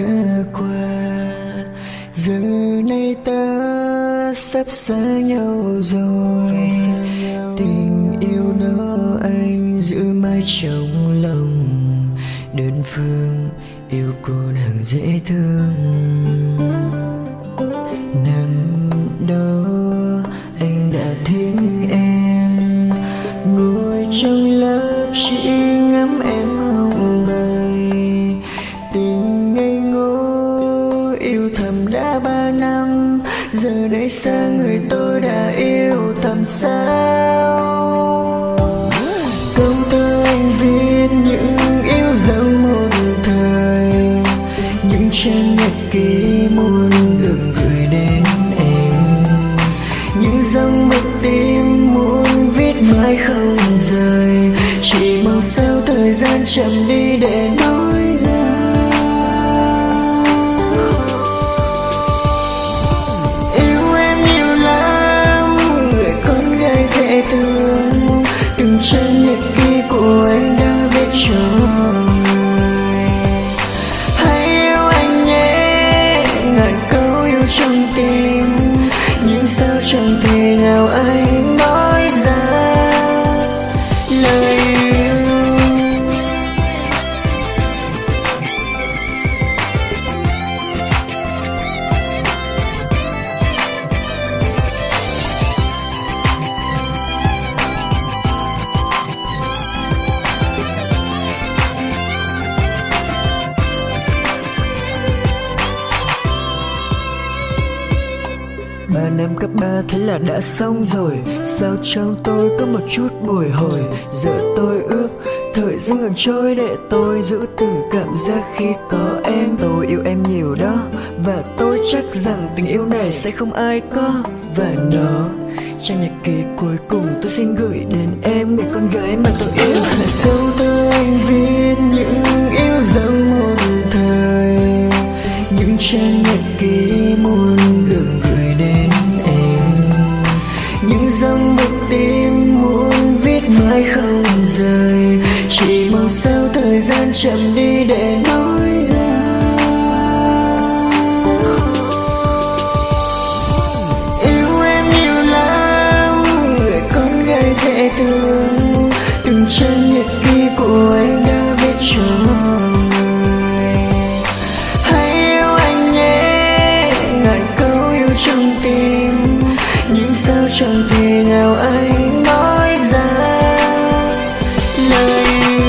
đã qua, giờ này ta sắp xa nhau rồi. Tình yêu đó anh giữ mãi trong lòng, đơn phương yêu cô nàng dễ thương. Năm đó anh đã thích em, ngồi trong lớp chỉ ngắm em hồng bay. Tình ngây ngô yêu thầm đã 3 năm, giờ đây xa người tôi đã yêu thầm sao. Câu thơ anh viết những yêu dấu một thời, những trang nhật ký muôn đường gửi đến em, những dòng mực tim muốn viết mãi không rời, chỉ mong sao thời gian chậm đi để nói ra. Yêu em nhiều lắm, người con gái dễ thương, từng trang nhật ký của anh đã viết cho người. Hãy yêu anh nhé, ngàn câu yêu trong tim, nhưng sao chẳng thể nào anh nói ra lời yêu. Ba năm cấp 3 thế là đã xong rồi, sao trong tôi có một chút bồi hồi. Giờ tôi ước thời gian ngừng trôi để tôi giữ từng cảm giác khi có em. Tôi yêu em nhiều đó, và tôi chắc rằng tình yêu này sẽ không ai có. Và nó trang nhật ký cuối cùng tôi xin gửi đến em, người con gái mà tôi yêu. Câu thơ anh viết những yêu dấu một thời, những trang nhật ký muôn đường gửi đến em, những dòng mực tim muốn viết mãi không rời, chỉ mong sao thời gian chậm đi để nói ra. Yêu em nhiều lắm, người con gái dễ thương, từng trang nhật ký của anh đã viết cho người. Hãy yêu anh nhé, ngàn câu yêu trong tim, nhưng sao chẳng thể nào anh nói ra lời yêu.